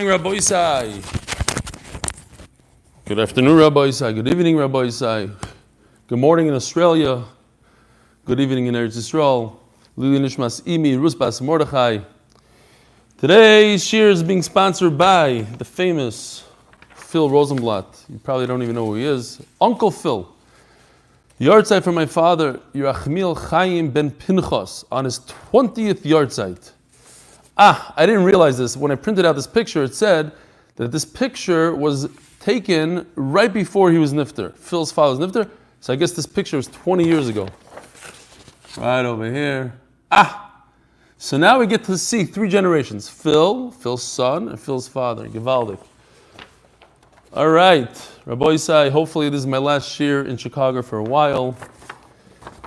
Rabbi Isai. Good afternoon, Rabbi Isai. Good evening, Rabbi Isai. Good morning in Australia. Good evening in Eretz Yisrael. Lili Nishmas Imi, Rusbas Mordechai. Today's shir is being sponsored by the famous Phil Rosenblatt. You probably don't even know who he is. Uncle Phil. Yahrzeit for my father, Yerachmiel Chaim ben Pinchas, on his 20th yahrzeit. I didn't realize this. When I printed out this picture, it said that this picture was taken right before he was nifter. Phil's father was nifter, so I guess this picture was 20 years ago. Right over here. So now we get to see three generations. Phil, Phil's son, and Phil's father. Givaldik. All right. Rabbi Isai, hopefully this is my last shir in Chicago for a while.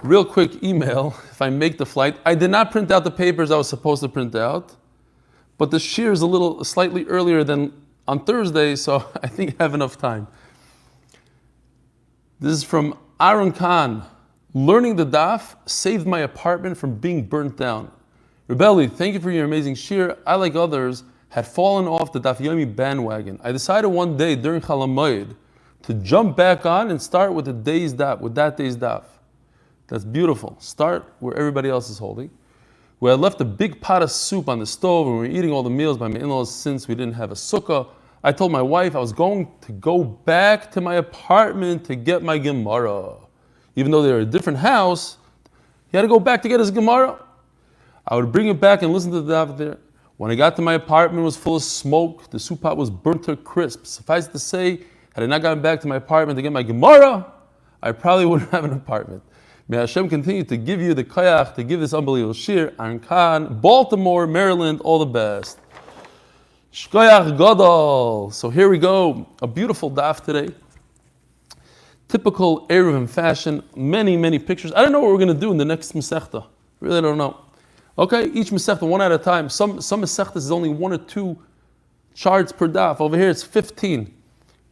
Real quick email, if I make the flight. I did not print out the papers I was supposed to print out, but the shir is slightly earlier than on Thursday, so I think I have enough time. This is from Aaron Khan. Learning the daf saved my apartment from being burnt down. Rebelli, thank you for your amazing shir. I, like others, had fallen off the Daf Yomi bandwagon. I decided one day during Chol Hamoed to jump back on and start with that day's daf. That's beautiful. Start where everybody else is holding. We had left a big pot of soup on the stove and we were eating all the meals by my in-laws since we didn't have a sukkah. I told my wife I was going to go back to my apartment to get my Gemara. Even though they were a different house, he had to go back to get his Gemara. I would bring it back and listen to the daf there. When I got to my apartment, it was full of smoke. The soup pot was burnt to crisp. Suffice to say, had I not gotten back to my apartment to get my Gemara, I probably wouldn't have an apartment. May Hashem continue to give you the koyach to give this unbelievable shir. Aaron Khan, Baltimore, Maryland, all the best. Shkoyach Gadol. So here we go. A beautiful daf today. Typical Eruvin fashion. Many, many pictures. I don't know what we're going to do in the next Masechta. Really don't know. Okay, each Masechta, one at a time. Some Masechtas is only one or two charts per daf. Over here it's 15.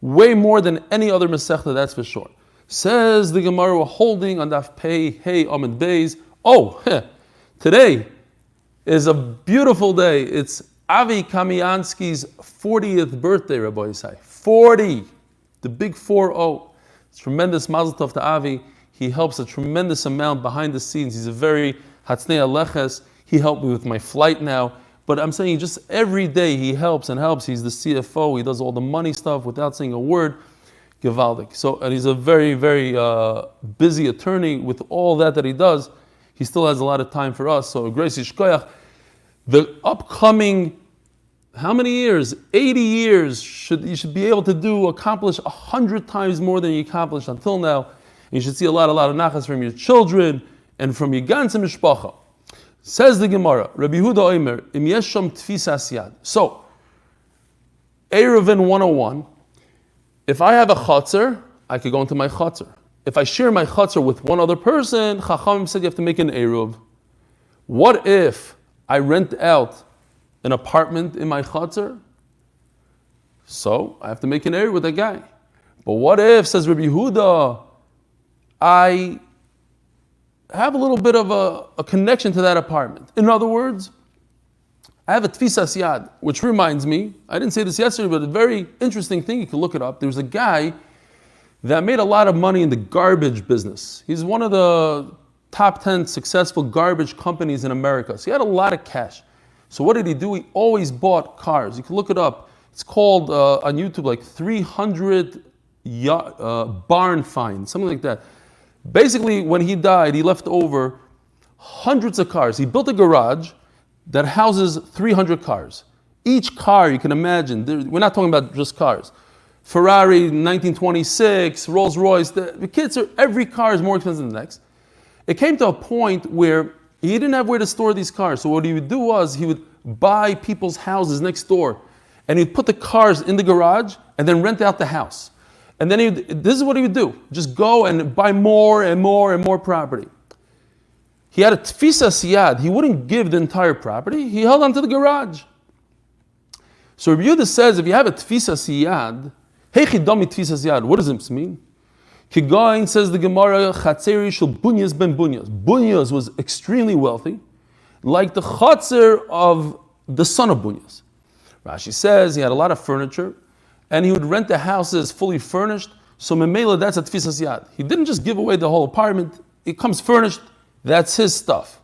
Way more than any other Masechta, that's for sure. Says the Gemara, we're holding on Daf Pei, hey, Amud Beis. Today is a beautiful day. It's Avi Kamiansky's 40th birthday, Rabbi Isai. 40! The big 4-0. It's tremendous mazel tov to Avi. He helps a tremendous amount behind the scenes. He's a very Hatznei Aleches. He helped me with my flight now. But I'm saying just every day he helps and helps. He's the CFO. He does all the money stuff without saying a word. Givaldik. So, and he's a very, very busy attorney. With all that he does, he still has a lot of time for us. So, Grace Yishkoyach, the upcoming, how many years? 80 years, you should be able to accomplish 100 times more than you accomplished until now. And you should see a lot of nachas from your children and from your ganze mishpacha. Says the Gemara, Rabbi Yehuda Omer, Im yesham tfisas yad. So, Eruvin 101. If I have a chutzner, I could go into my chutzner. If I share my chutzner with one other person, Chacham said you have to make an eruv. What if I rent out an apartment in my chutzner? So I have to make an eruv with that guy. But what if, says Rabbi Yehuda, I have a little bit of a connection to that apartment? In other words, I have a tfisas yad, which reminds me, I didn't say this yesterday, but a very interesting thing, you can look it up. There's a guy that made a lot of money in the garbage business. He's one of the top 10 successful garbage companies in America. So he had a lot of cash. So what did he do? He always bought cars. You can look it up. It's called on YouTube like 300 barn finds, something like that. Basically, when he died, he left over hundreds of cars. He built a garage that houses 300 cars. Each car, you can imagine, we're not talking about just cars. Ferrari 1926, Rolls Royce, every car is more expensive than the next. It came to a point where he didn't have where to store these cars. So what he would do was he would buy people's houses next door and he'd put the cars in the garage and then rent out the house. And then this is what he would do. Just go and buy more and more and more property. He had a tfisas yad. He wouldn't give the entire property. He held onto the garage. So Rabbi Yehuda says, if you have a tfisas yad, heichidami tfisas yad, what does this mean? Kigain, says the Gemara, chatzeri shel Bunyas ben Bunyas. Bunyas was extremely wealthy, like the chatzer of the son of Bunyas. Rashi says he had a lot of furniture, and he would rent the houses fully furnished. So memela, that's a tfisas yad. He didn't just give away the whole apartment. It comes furnished. That's his stuff.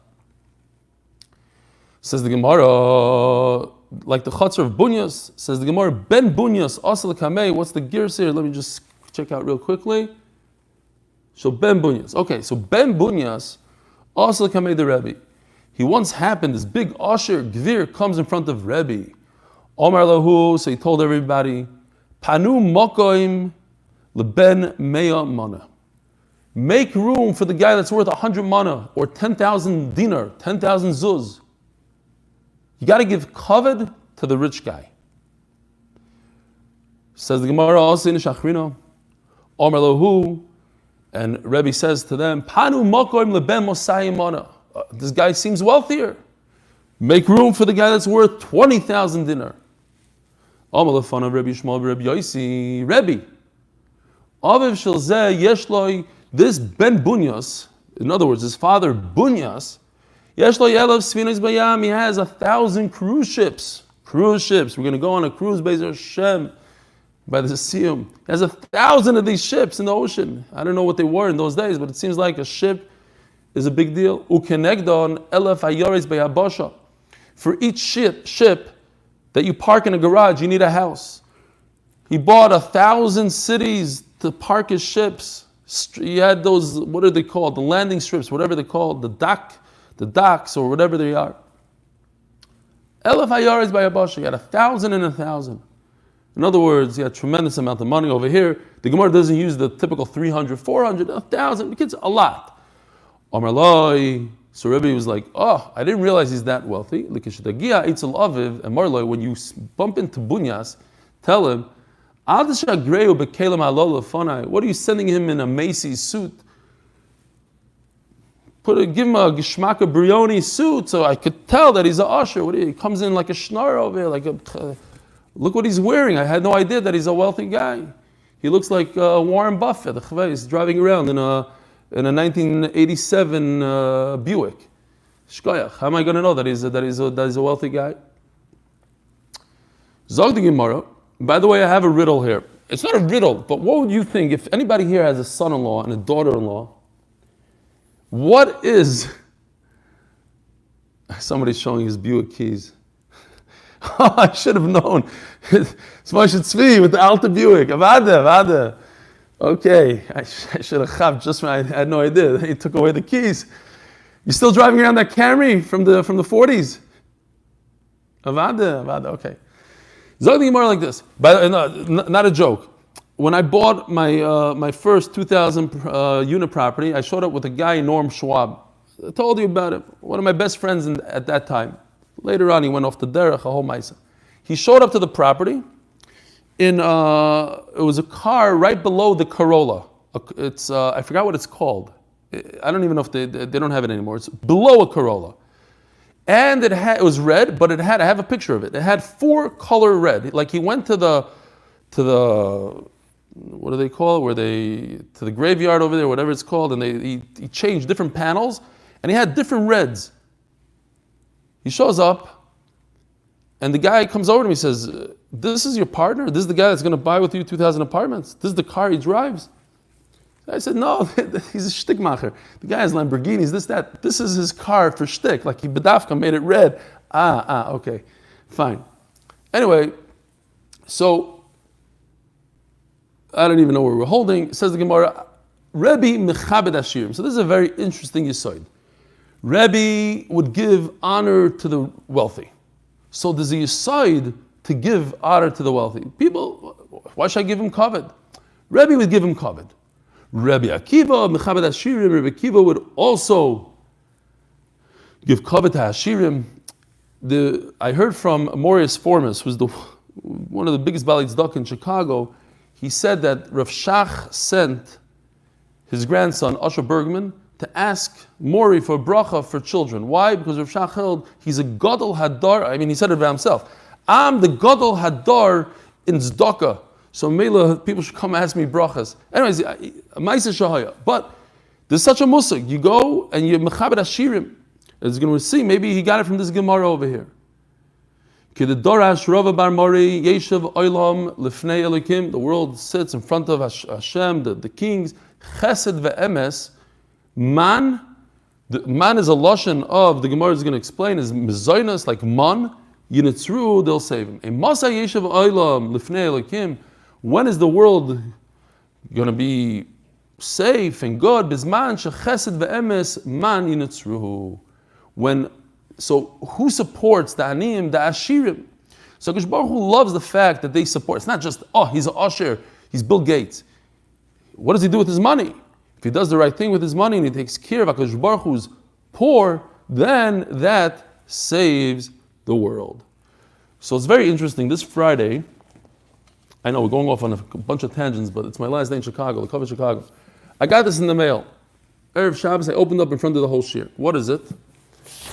Says the Gemara, like the Chatzar of Bunyas, says the Gemara, Ben Bunyas, Asal Kamei. What's the gears here? Let me just check out real quickly. So Ben Bunyas. Okay, so Ben Bunyas, Asal Kamei the Rebbe. He once happened, this big Asher Gvir comes in front of Rebbe. Omar Lahu, so he told everybody, Panu Mokoim Leben Mea Mana. Make room for the guy that's worth 100 mana, or 10,000 dinar, 10,000 zuz. You got to give kavod to the rich guy. Says the Gemara, also in Shachrino, Omar Lahu, and Rebbe says to them, Panu Mokoim Leben Mosai Mana. This guy seems wealthier. Make room for the guy that's worth 20,000 dinar. Omar Lefana Rebbe Shmooze Rebbe Yosi, Rebbe. Aviv Shilzeh Yeshloi, this Ben Bunyas, in other words, his father Bunyas, Yeshloi Elav Sfinos Bayam, he has 1,000 cruise ships. Cruise ships. We're going to go on a cruise Beis Hashem by the Siyum. He has 1,000 of these ships in the ocean. I don't know what they were in those days, but it seems like a ship is a big deal. Ukenegdon Elef Ayores Bayabasha. For each ship that you park in a garage, you need a house. He bought 1,000 cities to park his ships. He had those, what are they called? The landing strips, whatever they're called, the docks, or whatever they are. Elef Hayaris by Abasha, he had 1,000 and 1,000. In other words, he had a tremendous amount of money. Over here, the Gemara doesn't use the typical 300, 400, 1,000, it's a lot. Amar Loi, so Rebbe was like, oh, I didn't realize he's that wealthy. And Marloi, when you bump into Bunyas, tell him, what are you sending him in a Macy's suit? Give him a Geshmaka Brioni suit so I could tell that he's a usher. He comes in like a schnar over here, look what he's wearing. I had no idea that he's a wealthy guy. He looks like Warren Buffett. He's driving around in a 1987 Buick. Shkoyach. How am I going to know that he's a wealthy guy? Zog the Gemara. By the way, I have a riddle here. It's not a riddle, but what would you think if anybody here has a son-in-law and a daughter-in-law? What is... Somebody's showing his Buick keys. Oh, I should have known. Smosh Tzvi with the Alta Buick. Avada. Okay, I should have chaved just when I had no idea. He took away the keys. You're still driving around that Camry from the 40s? Avada, okay. Zog the Gemara like this. Not a joke. When I bought my first 2,000 unit property, I showed up with a guy, Norm Schwab. I told you about it. One of my best friends at that time. Later on, he went off to derech, a whole maisa. He showed up to the property it was a car right below the Corolla. It's I forgot what it's called. I don't even know if they don't have it anymore. It's below a Corolla. And it was red, but I have a picture of it. It had 4-color red. Like he went to the what do they call it? To the graveyard over there, whatever it's called, and he changed different panels, and he had different reds. He shows up, and the guy comes over to me and says, "This is your partner? This is the guy that's going to buy with you 2,000 apartments? This is the car he drives?" I said, "No, he's a shtickmacher. The guy has Lamborghinis, this, that. This is his car for shtick. Like he bedafka made it red." Okay, fine. Anyway, so I don't even know where we're holding. It says the Gemara, Rebbe mechabed ashirim. So this is a very interesting yisoid. Rebbe would give honor to the wealthy. So there's a yisoid to give honor to the wealthy. People, why should I give him kavod? Rebbe would give him kavod. Rabbi Akiva, Mechabed Hashirim, Rabbi Akiva would also give kavod to Hashirim. I heard from Morius Formus, who's one of the biggest Baalei Tzedakah in Chicago. He said that Rav Shach sent his grandson, Asher Bergman, to ask Mori for bracha for children. Why? Because Rav Shach held he's a Gadol Hadar. He said it about himself. I'm the Gadol Hadar in Tzedakah. So Mela, people should come ask me brachas. Anyways, Ma'aseh Shahaya. But there's such a musig. You go and you mechabed Hashirim. As you're going to see, maybe he got it from this Gemara over here. Kidedorash Rava Bar Mori Yeshiv Olam Lifnei Elokim. The world sits in front of Hashem, the kings. Chesed ve'emes. Man is a lashon of, the Gemara is going to explain, is mizonos, like man. Yinitzru, they'll save him. A Masa Yeshiv Olam Lifnei Elokim. When is the world going to be safe and good? Bizman shechesed ve'emes man yinitzruhu. So who supports the aniyim, the ashirim? So Akash Baruch Hu loves the fact that they support. It's not just, he's an usher, he's Bill Gates. What does he do with his money? If he does the right thing with his money and he takes care of Akash Baruch Hu's poor, then that saves the world. So it's very interesting. This Friday, I know we're going off on a bunch of tangents, but it's my last day in Chicago, the cover of Chicago. I got this in the mail. Erev Shabbos, I opened up in front of the whole shir. What is it?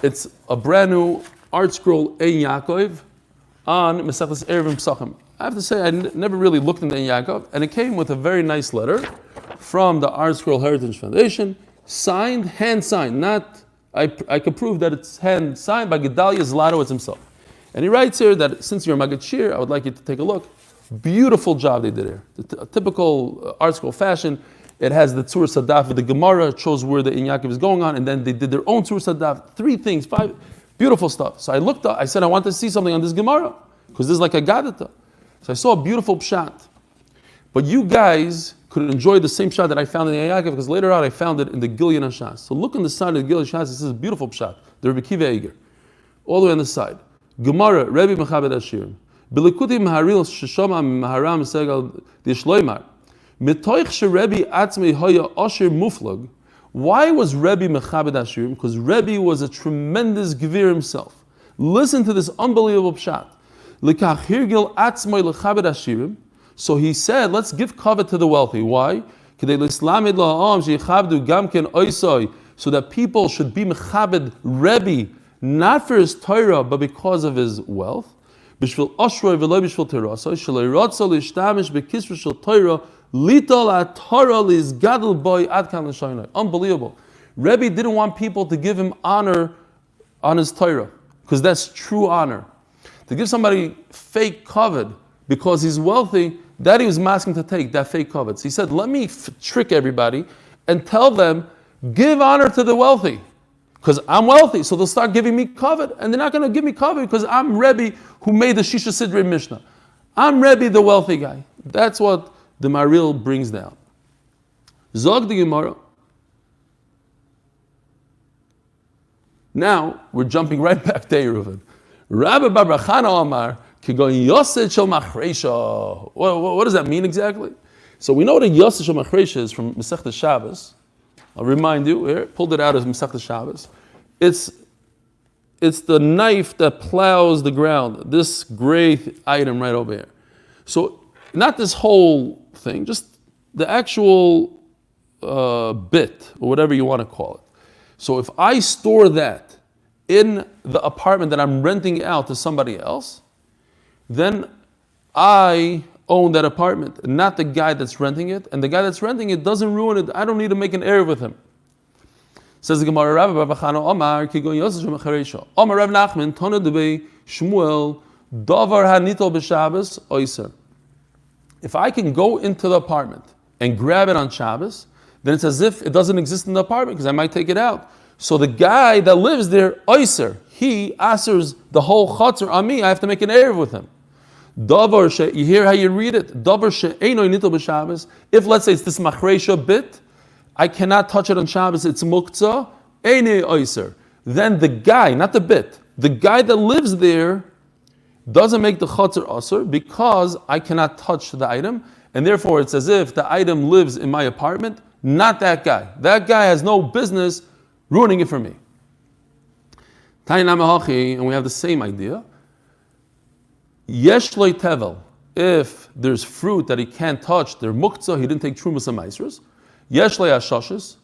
It's a brand new art scroll, Ein Yaakov, on Mesechus Eruvin Pesachim. I have to say, I never really looked into Ein Yaakov, and it came with a very nice letter from the Art Scroll Heritage Foundation, signed, hand signed. I could prove that it's hand signed by Gedalia Zlatowitz himself. And he writes here that since you're a Maggid Shir, I would like you to take a look. Beautiful job they did here. A typical art scroll fashion. It has the Tzur Sadaf of the Gemara, it shows where the Ein Yaakov is going on, and then they did their own Tzur Sadaf, 3 things, 5, beautiful stuff. So I looked up, I said, I want to see something on this Gemara, because this is like a Gadata. So I saw a beautiful pshat. But you guys could enjoy the same pshat that I found in the Ein Yaakov, because later on I found it in the Gilyon HaShas. So look on the side of the Gilyon HaShas, it says a beautiful pshat, the Rebbe Kiva Eger. All the way on the side. Gemara, Rebbe Mechabed Ashirim. Bilikuti Maharil Sheshama Maharam Segal Dishloimar. Why was Rebbe Mechabed Ashirim? Because Rebbe was a tremendous Gevir himself. Listen to this unbelievable pshat. So he said, let's give covet to the wealthy. Why? So that people should be Mechabed Rebbe, not for his Torah, but because of his wealth. Unbelievable. Rebbe didn't want people to give him honor on his Torah, because that's true honor. To give somebody fake kavod because he's wealthy, that he was asking to take, that fake kavod. So he said, let me trick everybody and tell them, give honor to the wealthy, because I'm wealthy, so they'll start giving me kavod, and they're not going to give me kavod because I'm Rebbe who made the Shisha Sidrei Mishnah. I'm Rebbe, the wealthy guy. That's what the Maril brings down. Zog the Gemara. Now we're jumping right back to Eruvin. Rabbi Bar Chana Amar Kigon Yosed Shel Machresha. What does that mean exactly? So we know what a Yosed Shel Machresha is from Masechta Shabbos. I'll remind you here. Pulled it out as Masechta Shabbos. It's the knife that plows the ground. This gray item right over here. So not this whole thing, just the actual bit, or whatever you want to call it. So if I store that in the apartment that I'm renting out to somebody else, then I own that apartment, not the guy that's renting it. And the guy that's renting it doesn't ruin it. I don't need to make an error with him. Says the Gemara, Rabbi Bar Chana Omar, Kigon Yosef Shel Machresha. Omar Rav Nachman, Tana Debei Shmuel, Davar HaNitol B'Shabbos Oiser. If I can go into the apartment and grab it on Shabbos, then it's as if it doesn't exist in the apartment, because I might take it out. So the guy that lives there, Oiser, he asers the whole chutzner on me. I have to make an erev with him. Davar she, you hear how you read it? Davar she eino nitol b'Shabbos. If let's say it's this machresha bit, I cannot touch it on Shabbos. It's muktzah eino Oiser. Then the guy, not the bit, the guy that lives there doesn't make the chutzner asur, because I cannot touch the item, and therefore it's as if the item lives in my apartment, not that guy. That guy has no business ruining it for me. And we have the same idea. Yesh loy tevel. If there's fruit that he can't touch, they're muktzah, he didn't take trumas and maasros. Yesh loy hashashes.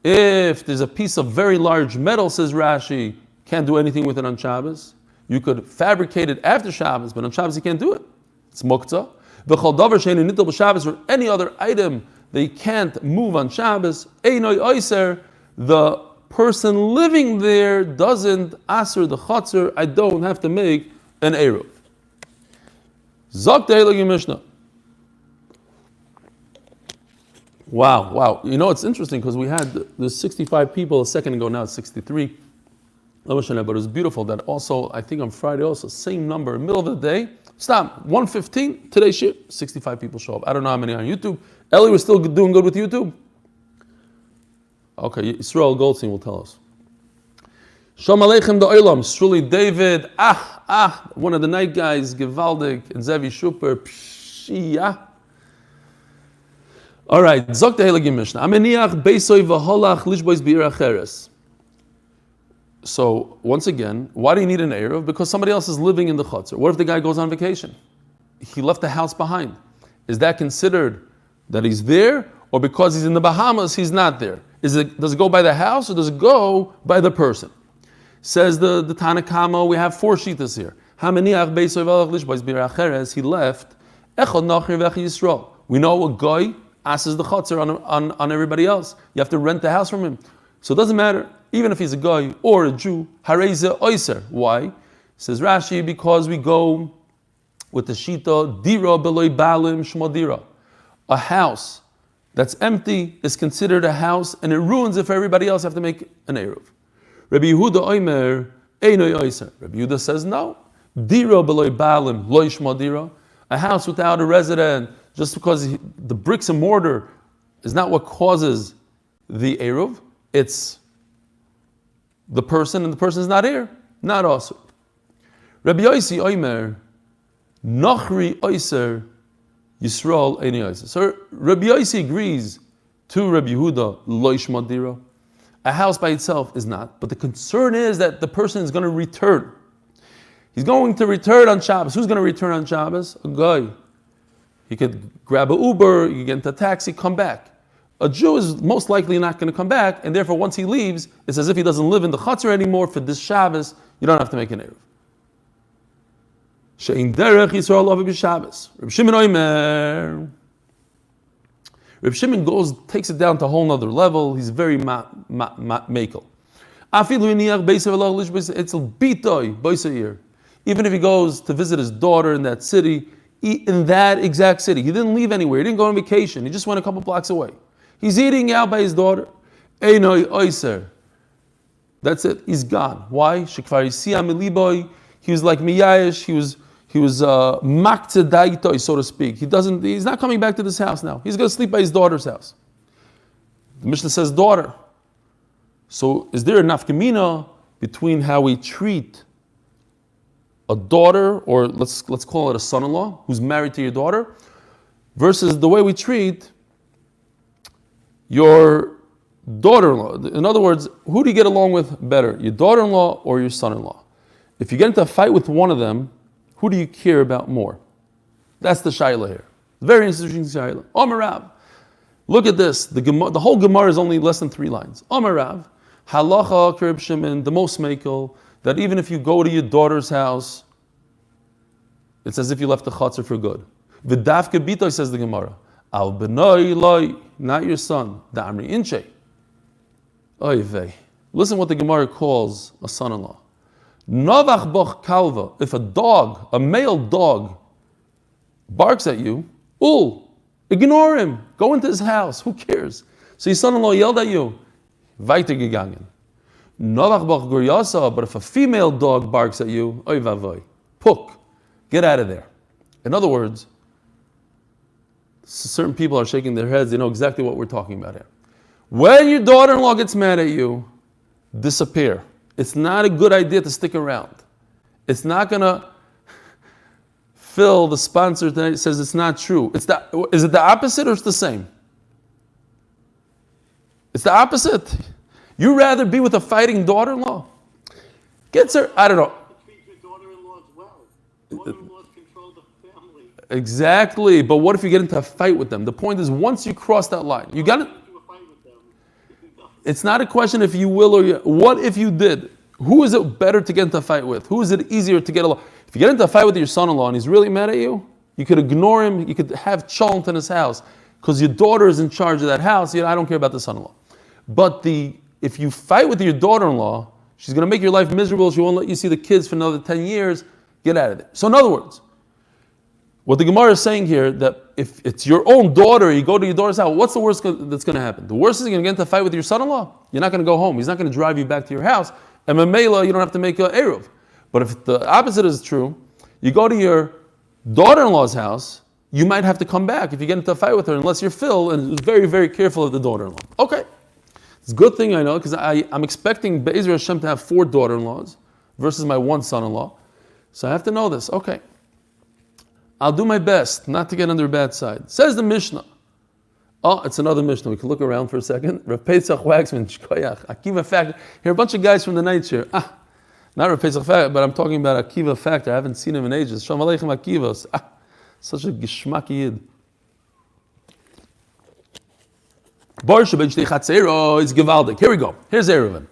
If there's a piece of very large metal, says Rashi, can't do anything with it on Shabbos. You could fabricate it after Shabbos, but on Shabbos you can't do it. It's muktzah. V'chol davar she'einu nitel b'Shabbos, or any other item that you can't move on Shabbos, einoi oiser, the person living there doesn't aser the chutzner. I don't have to make an Eruv. Zok Tehilim Mishnah. Wow. You know, it's interesting because we had there's 65 people a second ago, now it's 63. But it was beautiful that also, I think on Friday also, same number, middle of the day, stop, 1:15, today's shit, 65 people show up. I don't know how many on YouTube. Eli was still doing good with YouTube? Okay, Yisrael Goldstein will tell us. Shalom Aleichem Da'olam, Sruli David, one of the night guys, Givaldik, and Zevi Shuper, Pshiyah. All right, Zok Tehilim Mishnah. Ameniach beisoy v'holach lishbois b'ir acheres. So once again, why do you need an Eruv? Because somebody else is living in the chutzner. What if the guy goes on vacation? He left the house behind. Is that considered that he's there, or because he's in the Bahamas, he's not there? Does it go by the house, or does it go by the person? Says the Tanakama, we have 4 shittas here. Hameniach beisoy v'holach lishbois b'ir acheres. He left. Echad nachir v'echad Yisrael. We know a guy asks the chutzner on everybody else. You have to rent the house from him. So it doesn't matter, even if he's a guy or a Jew, hareze oiser. Why? Says Rashi, because we go with the shita, dira beloy balim shmodira. A house that's empty is considered a house, and it ruins if everybody else have to make an Eruv. Rabbi Yehuda oimer, einoy oiser. Rabbi Yehuda says no. Dira beloy balim loy shmodira. A house without a resident, just because the bricks and mortar is not what causes the Eruv, it's the person, and the person is not here, not also. Rabbi Yosi Oimer, Nachri Oiser, Yisrael Eini Oiser. So Rabbi Yosi agrees to Rabbi Yehuda, Loish Madira. A house by itself is not, but the concern is that the person is going to return. He's going to return on Shabbos. Who's going to return on Shabbos? A guy. He could grab an Uber, you can get into a taxi, come back. A Jew is most likely not going to come back, and therefore once he leaves, it's as if he doesn't live in the chutzner anymore for this Shabbos. You don't have to make an Eruv. She'in derech Yisrael lavi b'Shabbos. Reb Shimon oimer. Reb Shimon takes it down to a whole other level. He's very makel. Afilu iniach beisav elach lish etzel bitoy boisayir. Even if he goes to visit his daughter in that city, in that exact city, he didn't leave anywhere. He didn't go on vacation. He just went a couple blocks away. He's eating out by his daughter. Einoi oiser. That's it. He's gone. Why? Shekvar yisiya miliboy. He was like miyayish. He was maktzadaitoi, so to speak. He's not coming back to this house now. He's going to sleep by his daughter's house. The Mishnah says daughter. So is there a nafkamina between how we treat a daughter, or let's call it a son-in-law, who's married to your daughter, versus the way we treat your daughter-in-law? In other words, who do you get along with better, your daughter-in-law or your son-in-law? If you get into a fight with one of them, who do you care about more? That's the shaila here. Very interesting shaila. Amar Rav. Look at this. The whole Gemara is only less than 3 lines. Amar Rav. Halacha Reb Shimon, the most makel, that even if you go to your daughter's house, it's as if you left the chutzner for good. V'dafke bitoy, says the Gemara. Al benoi loy, not your son. Da'amri inche. Oy vey. Listen what the Gemara calls a son-in-law. Novach boch kalva. If a male dog, barks at you, ignore him. Go into his house. Who cares? So your son-in-law yelled at you. Weiter gegangen. Novach boch guryasa. But if a female dog barks at you, oy vavoy. Puk. Get out of there. In other words, certain people are shaking their heads. They know exactly what we're talking about here. When your daughter-in-law gets mad at you, disappear. It's not a good idea to stick around. It's not going to Phil, the sponsor tonight, says it's not true. Is it the opposite or it's the same? It's the opposite. You rather be with a fighting daughter-in-law? Gets her, I don't know. Treat your daughter-in-law as well. Daughter-in-laws control the family. Exactly, but what if you get into a fight with them? The point is, once you cross that line, you got to. It's not a question if you will or you. What if you did? Who is it better to get into a fight with? Who is it easier to get along? If you get into a fight with your son-in-law and he's really mad at you, you could ignore him. You could have cholent in his house because your daughter is in charge of that house. I don't care about the son-in-law. But if you fight with your daughter-in-law, she's going to make your life miserable. She won't let you see the kids for another 10 years. Get out of there. So in other words, what the Gemara is saying here, that if it's your own daughter, you go to your daughter's house, what's the worst that's going to happen? The worst is you're going to get into a fight with your son-in-law. You're not going to go home. He's not going to drive you back to your house. And Mamela, you don't have to make an Eruv. But if the opposite is true, you go to your daughter-in-law's house, you might have to come back if you get into a fight with her, unless you're Phil and very, very careful of the daughter-in-law. Okay. It's a good thing I know, because I'm expecting Be'ezer Hashem to have 4 daughter-in-laws versus my 1 son-in-law. So I have to know this. Okay. I'll do my best not to get on their bad side. Says the Mishnah. Oh, it's another Mishnah. We can look around for a second. Rav Pesach Waxman, Shkoyach, Akiva Factor. Here are a bunch of guys from the night here. Not Rav Pesach Factor, but I'm talking about Akiva Factor. I haven't seen him in ages. Shalom Aleichem Akiva. Such a geshmaki yid. Barsha ben Shtei Chatzero is Gevaldik. Here we go. Here's Eruvin.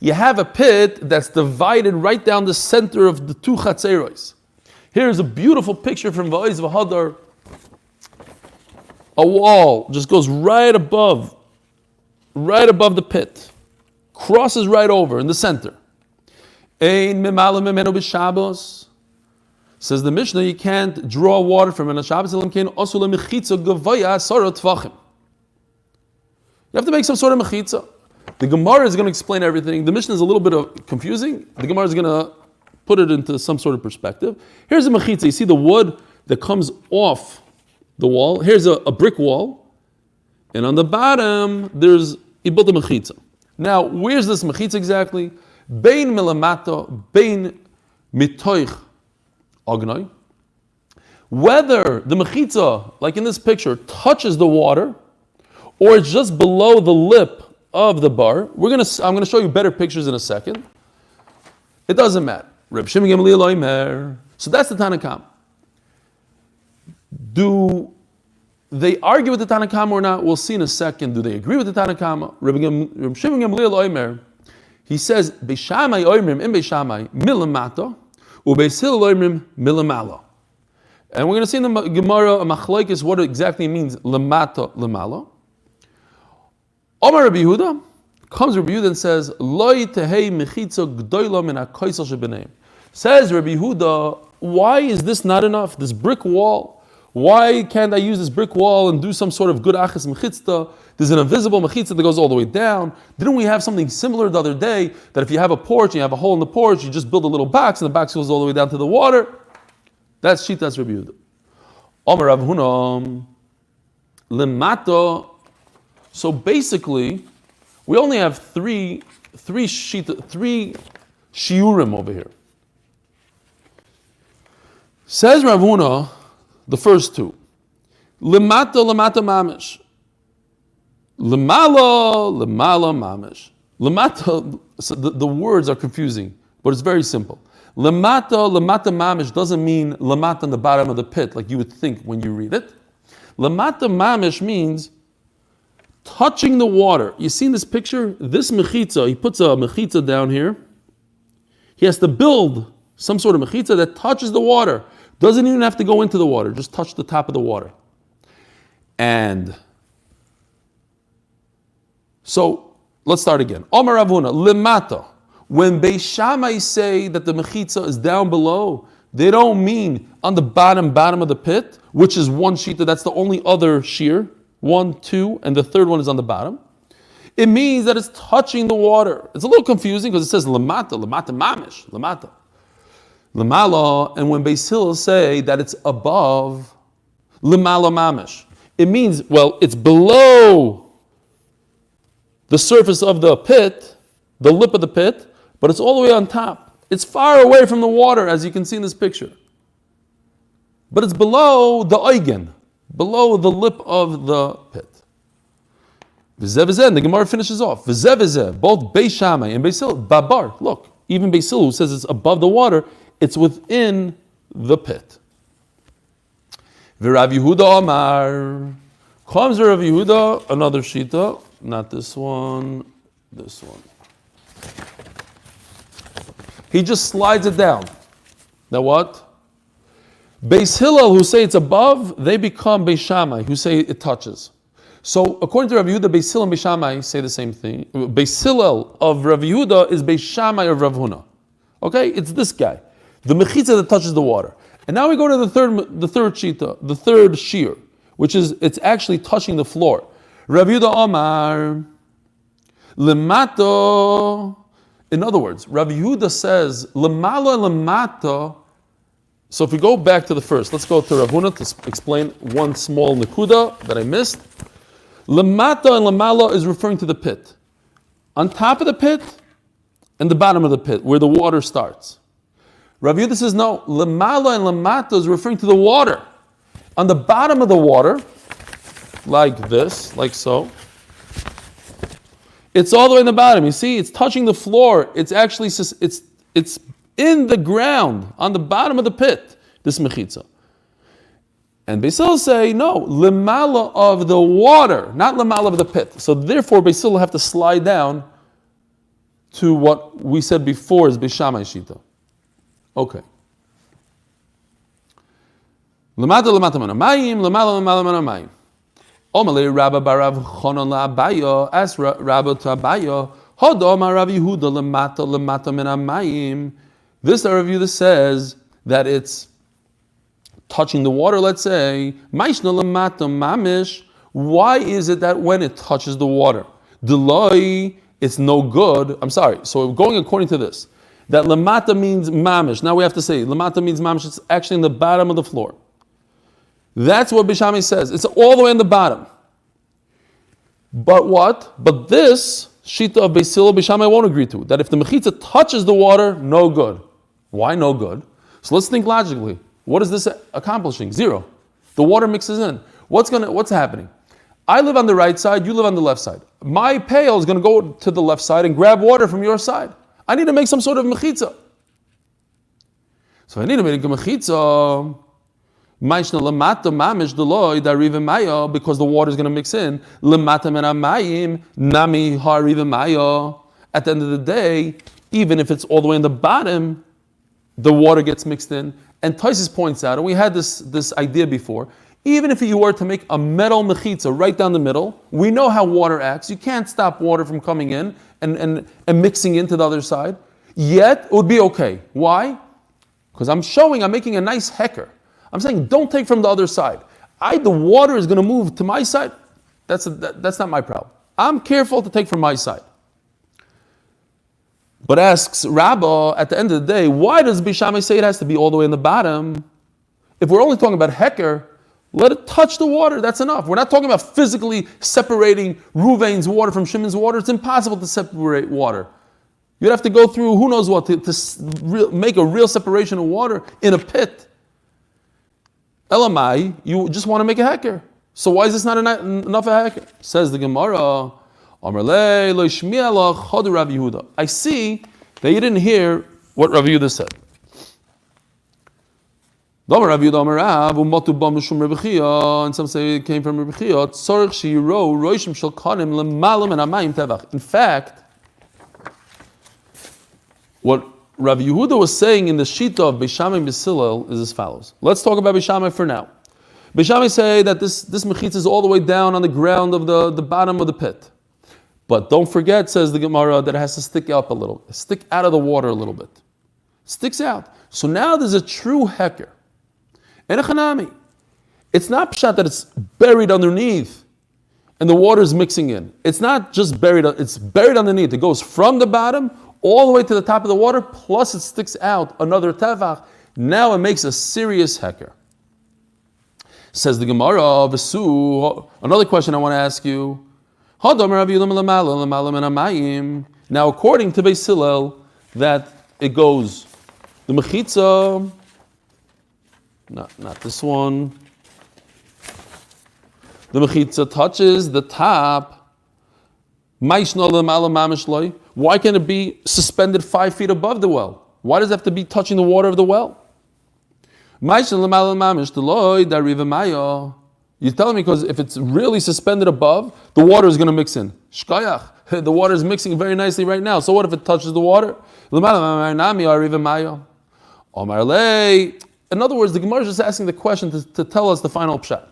You have a pit that's divided right down the center of the 2 Chatzeros. Here's a beautiful picture from Va'oz V'Hadar. A wall just goes right above the pit. Crosses right over in the center. Ein mimala mimenu b'Shabbos. Says the Mishnah, you can't draw water from it on Shabbos. You have to make some sort of mechitza. The Gemara is going to explain everything. The Mishnah is a little bit confusing. The Gemara is going to put it into some sort of perspective. Here's a mechitza. You see the wood that comes off the wall. Here's a brick wall. And on the bottom, he built a mechitza. Now, where's this mechitza exactly? Bein milamato, bein mitoich agnoi. Whether the mechitza, like in this picture, touches the water, or it's just below the lip of the bar. I'm going to show you better pictures in a second. It doesn't matter. Reb Shimon Gamliel Omer. So that's the Tanakam. Do they argue with the Tanakam or not? We'll see in a second. Do they agree with the Tanakam? Reb Shimon Gamliel Omer. He says, Beishamai Oimrim in Beishamai milamato, uBeis Hillel Oimrim milamalo. And we're going to see in the Gemara a machlokes what it exactly means lamato lamalo. Omar Rabbi Yehuda comes Rabbi Yehuda and says, Loi tehei mechitza gdoila min hakoisel shebeneim. Says Rabbi Yehuda, why is this not enough? This brick wall. Why can't I use this brick wall and do some sort of good achas mechitza? There's an invisible mechitza that goes all the way down. Didn't we have something similar the other day, that if you have a porch and you have a hole in the porch, you just build a little box and the box goes all the way down to the water? That's Shitas Rabbi Yehuda. Omer Rav Huna lemato. So basically, we only have three shiurim over here. Says Rav Huna, the first 2. Lemata mamish. Lemala mamish. Lemata, so the words are confusing, but it's very simple. Lemata mamish doesn't mean lemata on the bottom of the pit, like you would think when you read it. Lemata mamish means touching the water. You see in this picture, this mechitza, he puts a mechitza down here. He has to build some sort of mechitza that touches the water. Doesn't even have to go into the water, just touch the top of the water. And so, let's start again. Omar Ravuna, lemata. When Beis Shammai say that the mechitza is down below, they don't mean on the bottom of the pit, which is one shita, that's the only other shear. 1, 2, and the third one is on the bottom. It means that it's touching the water. It's a little confusing because it says lamata mamish, lamata. Lamala, and when Beis Hillel say that it's above, lamala mamish. It means, well, it's below the surface of the pit, the lip of the pit, but it's all the way on top. It's far away from the water, as you can see in this picture. But it's below the oigen, below the lip of the pit. V'zeh, and the Gemara finishes off. V'zeh, both Beis Shammai and Beis Hillel, babar, look, even Beis Hillel who says it's above the water, it's within the pit. V'Rav Yehuda Amar, comes Rav Yehuda, another shita, not this one, this one. He just slides it down. Now what? Beis Hillel, who say it's above, they become Beis Shammai, who say it touches. So according to Rav Yehuda, Beis Hillel and Beis Shammai say the same thing. Beis Hillel of Rav Yehuda is Beis Shammai of Rav Huna. Okay, it's this guy. The mechitza that touches the water. And now we go to the third shita, the third shear, which is it's actually touching the floor. Rav Yehuda Omar, lemato. In other words, Rav Yehuda says lemalo and lemato. So if we go back to the first, let's go to Rav Huna to explain one small nekuda that I missed. Lemata and lemala is referring to the pit. On top of the pit and the bottom of the pit, where the water starts. Rav Yehuda says no, lemala and lemata is referring to the water. On the bottom of the water, like this, like so, it's all the way in the bottom. You see, it's touching the floor. It's actually, it's in the ground, on the bottom of the pit, this mechitza. And Beis Hillel say, no, lemala of the water, not lemala of the pit. So therefore, Beis Hillel have to slide down to what we said before is Beis Shammai shita. Okay. Lemata mana mayim, lemala mana mayim. Omalei Rabba barav chonon la'abayo, as Rabba to Abayo, hodom Rav Yehuda lemata mina mayim. This Rav Yehuda says that it's touching the water, let's say. Maishna lemata mamish. Why is it that when it touches the water, deloi, it's no good? I'm sorry. So going according to this, that lemata means mamish. Now we have to say lemata means mamish. It's actually in the bottom of the floor. That's what Beis Shammai says. It's all the way in the bottom. But what? But this shita of Beis Hillel, Beis Shammai won't agree to. That if the mechitza touches the water, no good. Why no good? So let's think logically. What is this accomplishing? Zero. The water mixes in. What's happening? I live on the right side, you live on the left side. My pail is going to go to the left side and grab water from your side. I need to make some sort of mechitza. So I need to make a mechitza. Because the water is going to mix in. At the end of the day, even if it's all the way in the bottom, the water gets mixed in. And Taisus points out, and we had this idea before, even if you were to make a metal mechitza right down the middle, we know how water acts. You can't stop water from coming in and mixing into the other side. Yet, it would be okay. Why? Because I'm making a nice hecker. I'm saying, don't take from the other side. The water is going to move to my side. That's not my problem. I'm careful to take from my side. But asks Rabbah, at the end of the day, why does Beis Shammai say it has to be all the way in the bottom? If we're only talking about heker, let it touch the water. That's enough. We're not talking about physically separating Ruvain's water from Shimon's water. It's impossible to separate water. You'd have to go through who knows what to make a real separation of water in a pit. Elamai, you just want to make a heker. So why is this not enough a heker? Says the Gemara, I see that you didn't hear what Rav Yehuda said. And some say it came from Rabbi Chia. In fact, what Rav Yehuda was saying in the shita of Beis Shammai and Beis Hillel is as follows. Let's talk about Beis Shammai for now. Beis Shammai say that this mechitza is all the way down on the ground of the bottom of the pit. But don't forget, says the Gemara, that it has to stick up a little. Stick out of the water a little bit. Sticks out. So now there's a true heker. And a chanami. It's not pshat that it's buried underneath and the water is mixing in. It's not just buried, it's buried underneath. It goes from the bottom all the way to the top of the water, plus it sticks out another tevach. Now it makes a serious heker. Says the Gemara, Vesu, another question I want to ask you. Now, according to Beis Hillel, that it goes, the mechitza, not this one. The mechitza touches the top. Why can't it be suspended 5 feet above the well? Why does it have to be touching the water of the well? You're telling me because if it's really suspended above, the water is going to mix in. Shkayach, the water is mixing very nicely right now. So what if it touches the water? In other words, the Gemara is just asking the question to tell us the final pshat.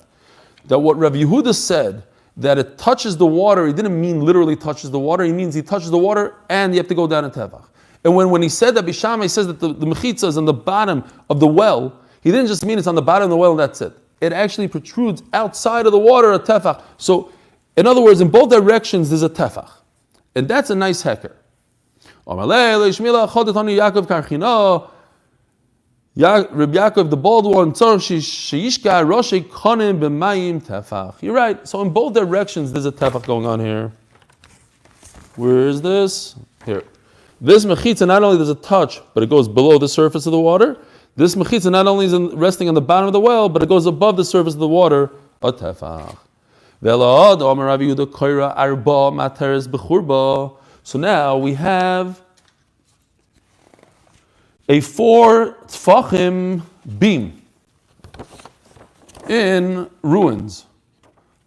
That what Rav Yehuda said, that it touches the water, he didn't mean literally touches the water, he means he touches the water and you have to go down in Tevach. And when he said that, Bishama, he says that the mechitza is on the bottom of the well, he didn't just mean it's on the bottom of the well and that's it. It actually protrudes outside of the water, a tefach. So, in other words, in both directions, there's a tefach. And that's a nice hecker. Reb Yaakov, the bald one, you're right. So in both directions, there's a tefach going on here. Where is this? Here. This mechitza, not only does it touch, but it goes below the surface of the water. This mechitza not only is resting on the bottom of the well, but it goes above the surface of the water. A tefach. So now we have a 4 tfachim beam in ruins.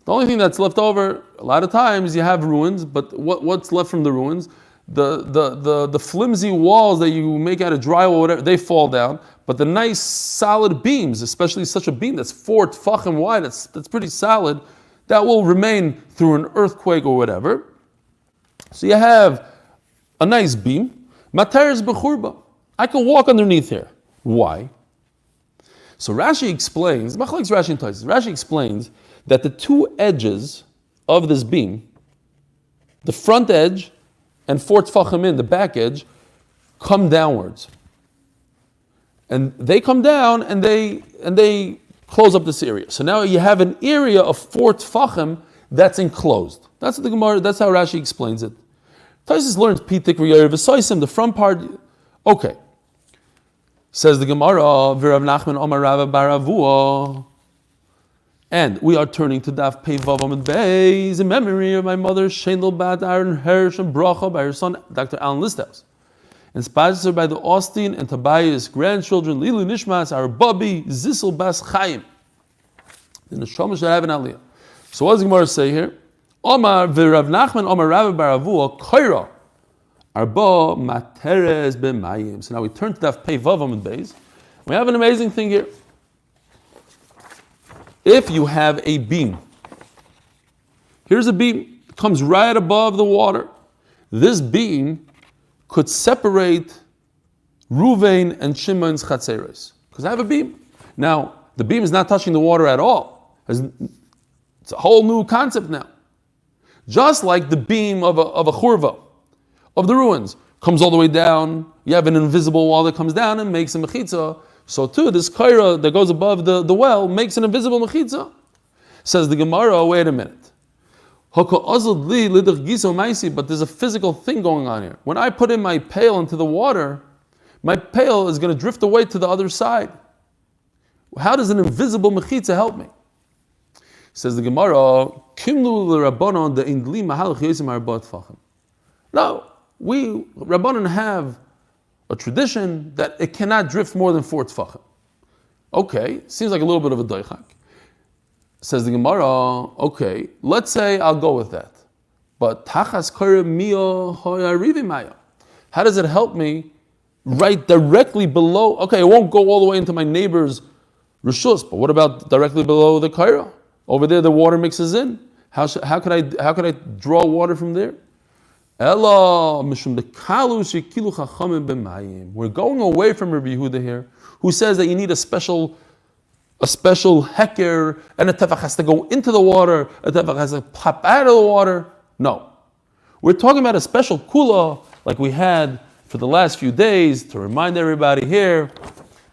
The only thing that's left over, a lot of times you have ruins, but what's left from the ruins? The flimsy walls that you make out of drywall, whatever, they fall down. But the nice solid beams, especially such a beam that's 4 tfachim wide, that's pretty solid, that will remain through an earthquake or whatever. So you have a nice beam. Materes bechurba. I can walk underneath here. Why? So Rashi explains, Rashi explains that the 2 edges of this beam, the front edge and 4 tfachim in, the back edge, come downwards. And they come down and they close up this area. So now you have an area of 4 tfachim that's enclosed. That's what the Gemara, that's how Rashi explains it. Taisus learns pitik v'yayir the front part. Okay. Says the Gemara, V'Rav Nachman Omar Rava bar Avua. And we are turning to Daf Vav Amud Beis in memory of my mother, Shendel Bat Aaron Hirsch and Bracha by her son, Dr. Alan Listhouse. And sponsored by the Austin and Tobias grandchildren, Lilu Nishmas, our Bubby, Zissel Bas Chaim. The Neshama should have an aliyah. So what does the Gemara say here? Omar V'Rav Nachman Omar Rava bar Avua Koira Arba Materes B'Mayim. So now we turn to Daf Vav Amud Beis. We have an amazing thing here. If you have a beam, here's a beam, it comes right above the water. This beam could separate Ruvain and Shimon's Chatzeres. Because I have a beam. Now, the beam is not touching the water at all. It's a whole new concept now. Just like the beam of a churva, of the ruins, comes all the way down. You have an invisible wall that comes down and makes a mechitza. So too, this kaira that goes above the well makes an invisible mechitza. Says the Gemara, wait a minute. But there's a physical thing going on here. When I put in my pail into the water, my pail is going to drift away to the other side. How does an invisible mechitza help me? Says the Gemara, no, we Rabbanan have a tradition that it cannot drift more than 4 tfachim. Okay, seems like a little bit of a doichak. Says the Gemara, okay, let's say I'll go with that. But tachas kore mio hoyarivi maya. How does it help me right directly below? Okay, it won't go all the way into my neighbor's rishus, but what about directly below the kaira? Over there, the water mixes in. How could I draw water from there? We're going away from Rabbi Yehuda here, who says that you need a special heker, and a tefach has to go into the water, a tefach has to pop out of the water. No. We're talking about a special kula, like we had for the last few days, to remind everybody here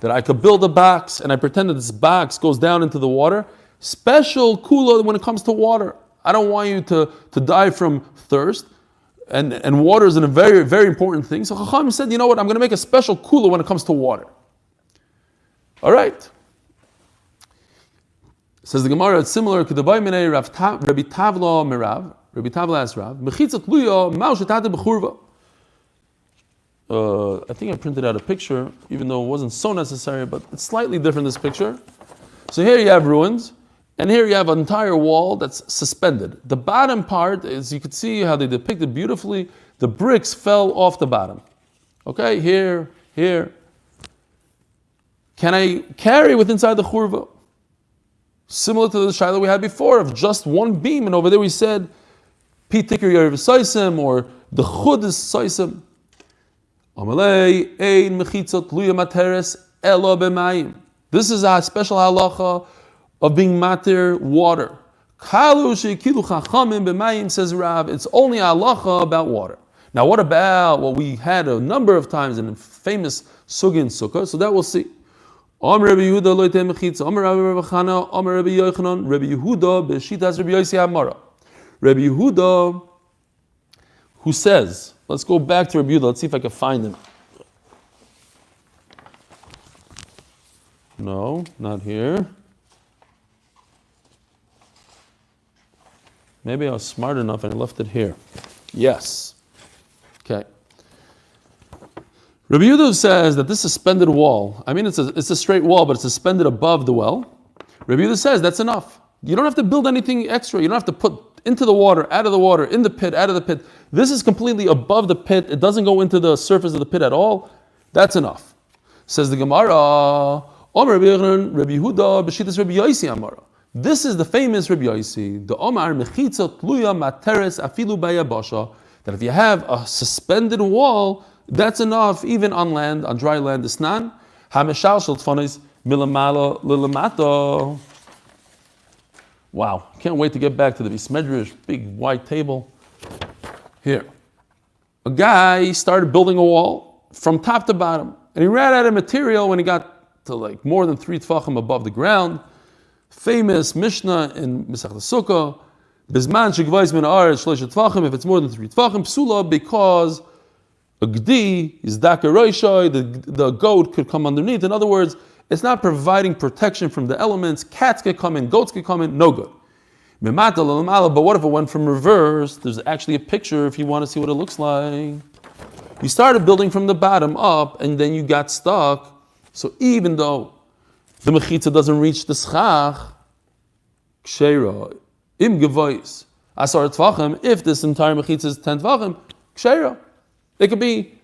that I could build a box, and I pretend that this box goes down into the water. Special kula when it comes to water. I don't want you to die from thirst. And water is a very, very important thing. So Chacham said, you know what, I'm going to make a special kula when it comes to water. All right. Says the Gemara, it's similar to the Baimene Rabbi Tavla Merav. Rabbi Tavla asked Rav, Mechitzat Luya, Mao Shetata Bechurva. I think I printed out a picture, even though it wasn't so necessary, but it's slightly different, this picture. So here you have ruins. And here you have an entire wall that's suspended. The bottom part, as you can see how they depict it beautifully, the bricks fell off the bottom. Okay, here. Can I carry with inside the churva? Similar to the shaila we had before of just one beam, and over there we said, Pi tikir yarev saisim, or the chud is saisim. Amalei ein mechitza tluya materes elo b'mayim. This is a special halacha of being matir water. Kalu shekilu chachamim b'mayim, says Rav. It's only a halacha about water. Now, what about what we had a number of times in a famous sugi and sukkah? So that we'll see. Amar Rabbi Yehuda lo yitei mechitza. Amar Rabbi Chana. Amar Rabbi Yochanan. Rabbi Yehuda b'shitas Rabbi Yosi Amara. Rabbi Yehuda, who says, let's go back to Rabbi Yehuda. Let's see if I can find him. No, not here. Maybe I was smart enough and I left it here. Yes. Okay. Rabbi Yehuda says that this suspended wall, I mean it's a straight wall, but it's suspended above the well. Rabbi Yehuda says that's enough. You don't have to build anything extra. You don't have to put into the water, out of the water, in the pit, out of the pit. This is completely above the pit. It doesn't go into the surface of the pit at all. That's enough. Says the Gemara, Rabbi Yehuda b'shitas Rabbi Yosi Amara. This is the famous Rabbi Yosi, the Omar mechitza tluya materes afilu bayabasha, that if you have a suspended wall, that's enough, even on land, on dry land. Isnan hameshal shel tfanis milamala lilamato. Wow, can't wait to get back to the Bismedrish, big white table. Here, a guy started building a wall from top to bottom, and he ran out of material when he got to like more than 3 tfachim above the ground. Famous Mishnah in Masechta Sukkah, Bizman shegvais min haaretz shlosh tfachim, if it's more than 3 tfachim, psula, because a gdi is daka roishai, the goat could come underneath. In other words, it's not providing protection from the elements. Cats can come in, goats can come in, no good. But what if it went from reverse? There's actually a picture if you want to see what it looks like. You started building from the bottom up, and then you got stuck. So even though the mechitza doesn't reach the schach, ksheira, im gevais, asar tfachim, if this entire mechitza is 10 tfachim, ksheira. It could be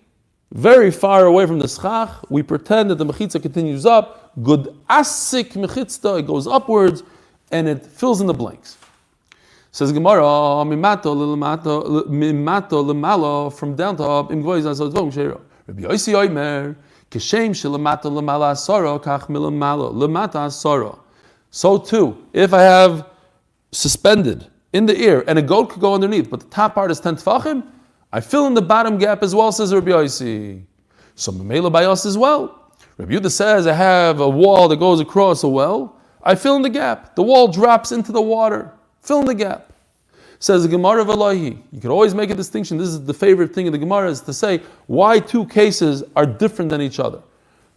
very far away from the schach. We pretend that the mechitza continues up. Good asik mechitza, it goes upwards, and it fills in the blanks. Says Gemara, mimato lemalo, from down to up, im gevais, asar tfachim, ksheira. Rabbi Yosi Omer, Kishem shelamata lemala asara kach milamala lemata asara. So too, if I have suspended in the ear and a goat could go underneath, but the top part is 10 tfachim, I fill in the bottom gap as well, says Rabbi Yosi. So memela by us as well. Rabbi Yehuda says I have a wall that goes across a well, I fill in the gap. The wall drops into the water. Fill in the gap. Says the Gemara of Elahi. You can always make a distinction. This is the favorite thing of the Gemara, is to say why 2 cases are different than each other.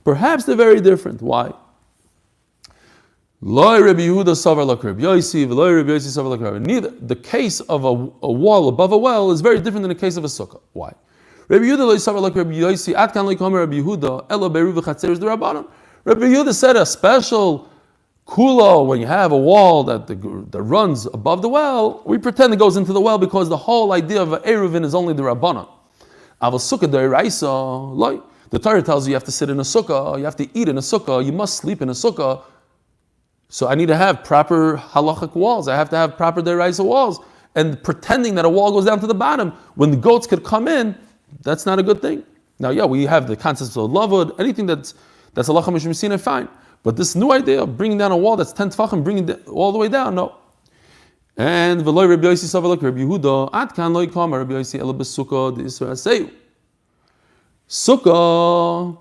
Perhaps they're very different. Why? Neither the case of a wall above a well is very different than the case of a sukkah. Why? Rabbi Yehuda said a special kula, when you have a wall that runs above the well, we pretend it goes into the well because the whole idea of Eruvin is only the Rabbanan. The Torah tells you have to sit in a sukkah, you have to eat in a sukkah, you must sleep in a sukkah. So I need to have proper halachic walls. I have to have proper deraisa walls. And pretending that a wall goes down to the bottom when the goats could come in, that's not a good thing. Now, yeah, we have the concepts of lavud, anything that's halacha mishum sina, fine. But this new idea of bringing down a wall that's 10 tefachim, bringing it all the way down, no. And v'loy Rabbi Yosi savalak Rabbi Yehuda at kan loy kama Rabbi Yosi ela besukkah the Yisrael aseyu. Sukkah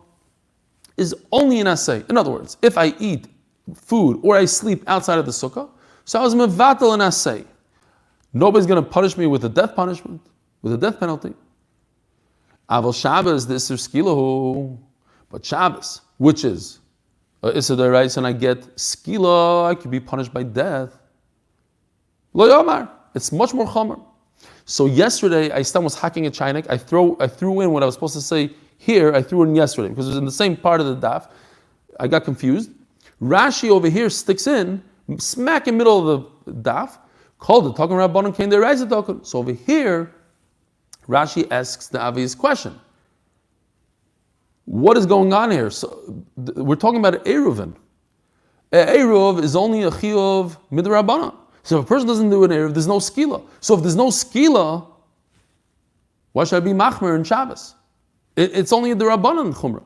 is only an asay. In other words, if I eat food or I sleep outside of the sukkah, so I was mevatel an asay. Nobody's going to punish me with a death punishment, with a death penalty. Aval Shabbos the Isser Skilahu, but Shabbos, which is Isser Derais, and I get Skila, I could be punished by death. Lo Yomar, it's much more chomer. So yesterday, I was hacking a chinik. I threw in what I was supposed to say here. I threw in yesterday because it was in the same part of the daf. I got confused. Rashi over here sticks in smack in the middle of the daf. Called the talking Rabbanon came there rise the talking. So over here, Rashi asks the obvious question: what is going on here? So we're talking about Eruvin. Eruv is only a chiyuv midrabanan. So if a person doesn't do an Eruv, there's no skila. So if there's no skila, why should I be machmer in Shabbos? It's only the Rabbanan Chumrah.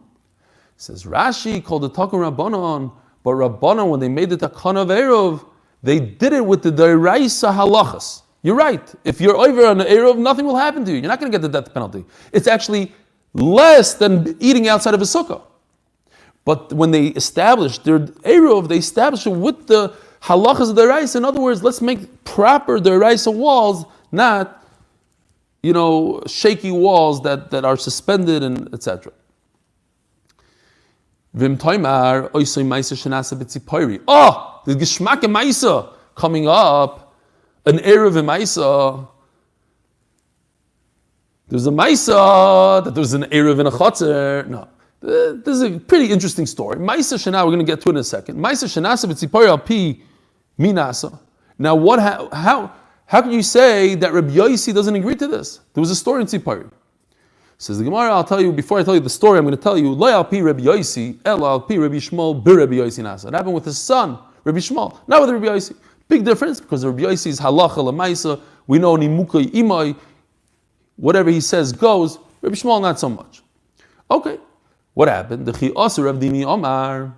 Says Rashi called the Takun Rabbanan, but Rabbanan, when they made the Takun of Eruv, they did it with the Deraisa Halachas. You're right. If you're over on the Eruv, nothing will happen to you. You're not going to get the death penalty. It's actually less than eating outside of a sukkah. But when they established their Eruv, they established it with the halachas of the rice. In other words, let's make proper the rice walls, not, shaky walls that are suspended and etc. Vim toimar oisoi ma'isa shenasa b'tzipori. Oh, the geschmack ma'isa coming up, an Eruv ma'isa. There's a ma'isa that there's an Eruv and a chotzer. No. This is a pretty interesting story. Ma'isa Shana, we're going to get to it in a second. Ma'isa Shanasa b'tzipori al pi minasa. Now, how can you say that Rabbi Yosi doesn't agree to this? There was a story in Tzipori. Says the Gemara, I'll tell you, before I tell you the story, I'm going to tell you, Lo al pi Rabbi Yosi, el al pi Rabbi Shmuel, bi Rabbi Yosi nasa. It happened with his son, Rabbi Shmuel, not with Rabbi Yosi. Big difference, because Rabbi Yosi is halacha l'maisa. We know nimukai imai. Whatever he says goes. Rabbi Shmuel, not so much. Okay. What happened? The Chi'asur of Dimi Omar.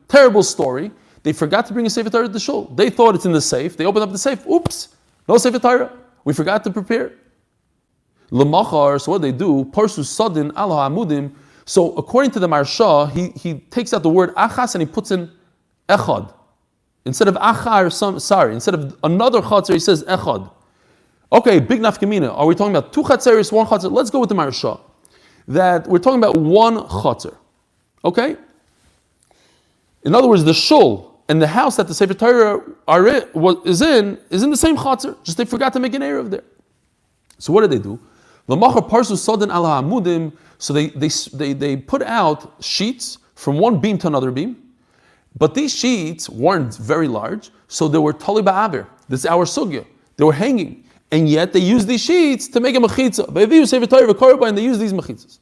Terrible story. They forgot to bring a Sefer Torah to the shul. They thought it's in the safe. They opened up the safe. Oops, no Sefer Torah. We forgot to prepare. L'machar. So what they do? Parsu Sadin Ala Amudim. So according to the Marsha, he takes out the word achas and he puts in echad instead of achar. Instead of another chatzar, he says echad. Okay, big nafkamina. Are we talking about two chatzeris, one chatzer? Let's go with the Marsha. That we're talking about one chatzer. Okay? In other words, the shul and the house that the Sefer Torah is in the same chatzer. Just they forgot to make an Eruv there. So what did they do? L'machar parsu sodan ala amudim. So they put out sheets from one beam to another beam. But these sheets weren't very large, so they were tali ba'aver. This is our sugya. They were hanging. And yet they use these sheets to make a mechitza. And they use these mechitzas.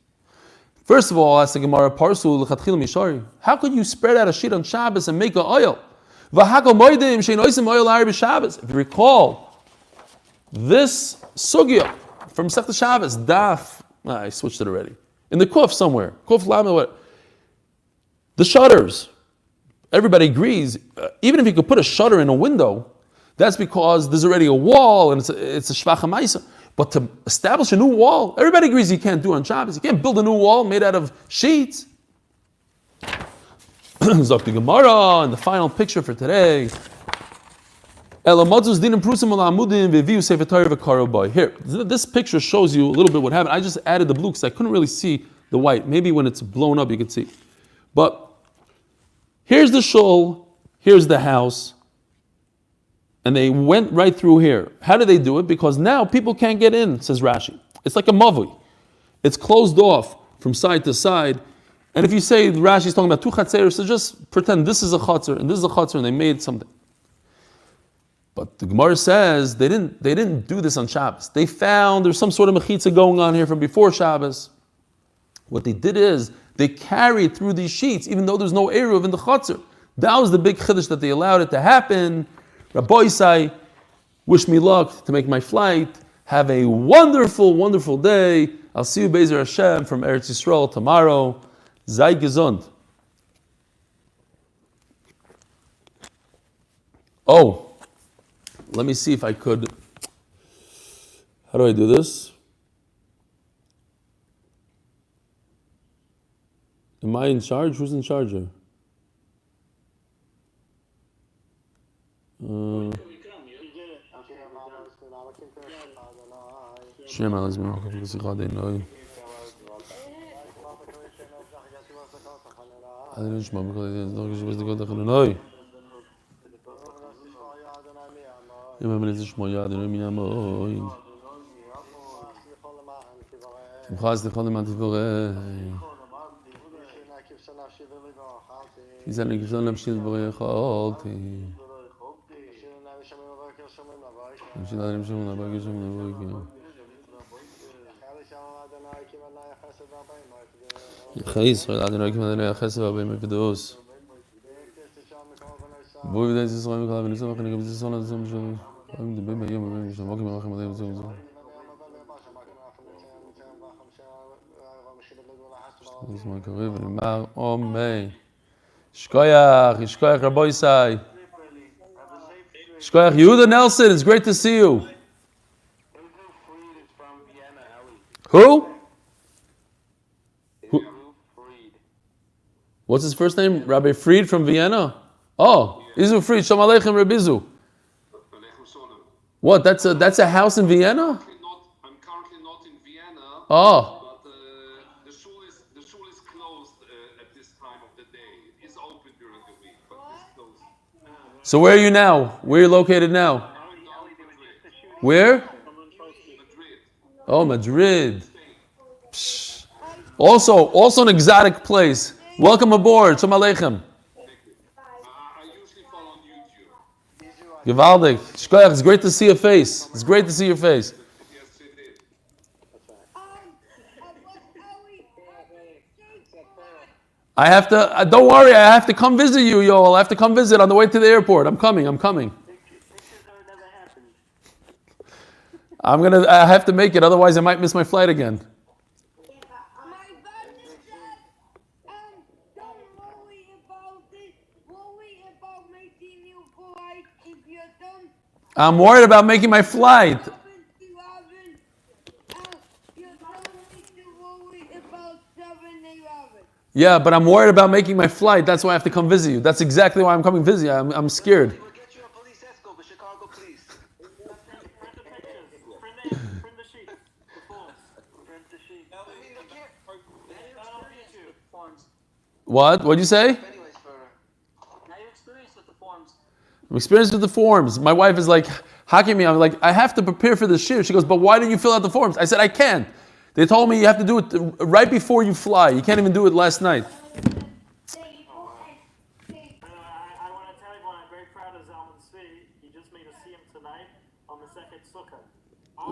First of all, ask the Gemara, Parsul l'chatchil mishari. How could you spread out a sheet on Shabbos and make an oil? If you recall, this sugya from Sechta Shabbos, Daf, I switched it already. In the Kuf somewhere, Kuf Lama, what? The shutters. Everybody agrees, even if you could put a shutter in a window, that's because there's already a wall and it's a shvacha ma'isa. But to establish a new wall, everybody agrees you can't do it on Shabbos. You can't build a new wall made out of sheets. Zok the Gemara, and the final picture for today. Here, this picture shows you a little bit what happened. I just added the blue because I couldn't really see the white. Maybe when it's blown up you can see. But here's the shul, here's the house. And they went right through here. How did they do it? Because now people can't get in, says Rashi. It's like a mavui. It's closed off from side to side. And if you say Rashi's talking about two chatzeros, so just pretend this is a chatzer and this is a chatzer and they made something. But the Gemara says they didn't do this on Shabbos. They found there's some sort of mechitza going on here from before Shabbos. What they did is they carried through these sheets, even though there's no eruv in the chatzer. That was the big chiddush that they allowed it to happen. Rabbi Isai, wish me luck to make my flight. Have a wonderful, wonderful day. I'll see you Be'ezer Hashem from Eretz Yisrael tomorrow. Sei gesund. Oh, let me see if I could. How do I do this? Am I in charge? Who's in charge here? Shkoyach, Rabbi Isai. Shkoyach, Yehuda Nelson, it's great to see you. Who? What's his first name? Rabbi Fried from Vienna? Oh, Izu Fried, Shalom Aleichem, Rabbi Izu. What, that's a house in Vienna? I'm currently not in Vienna. Oh. But the shul is closed at this time of the day. It is open during the week, but it's closed. So where are you now? Where are you located now? Where? Madrid. Oh, Madrid. Psh. Also an exotic place. Welcome aboard. Shalom Aleichem. I usually follow on YouTube. Givaldik. Shkoyach, it's great to see your face. It's great to see your face. Yes, it is. I have to, don't worry, I have to come visit you, Yoel. I have to come visit on the way to the airport. I'm coming. I have to make it, otherwise I might miss my flight again. I'm worried about making my flight. Yeah, but I'm worried about making my flight. That's why I have to come visit you. That's exactly why I'm coming visit you. I'm scared. We'll get you a police escort with Chicago police. Print the pictures. Print the sheet. The forms. Print the sheet. I mean, they can't. Now you forms. What? What'd you say? Anyways, for Now you're experienced with the forms. I'm experienced with the forms. My wife is like hacking me. I'm like, I have to prepare for the shir. She goes, but why didn't you fill out the forms? I said, I can't. They told me you have to do it right before you fly. You can't even do it last night. I want to tell you what I'm very proud of Zalman Tzvi. He just made a siyum tonight on the second sukkah.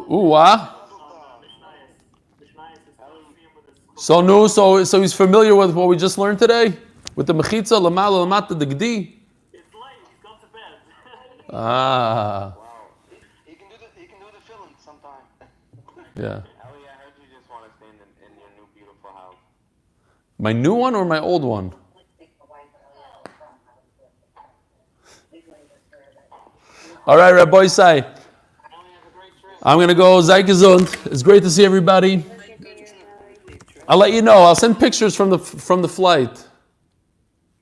Ooh, ah. So new, so he's familiar with what we just learned today? With the mechitza, lamala, lamata, the gdi? It's late, he's gone to bed. Ah. wow, he can do the filling sometime. Yeah. Ellie, I heard you just want to stay in your new beautiful house. My new one or my old one? All right, Rabbi Isai. I'm going to go. Sei gesund. It's great to see everybody. I'll let you know. I'll send pictures from the flight.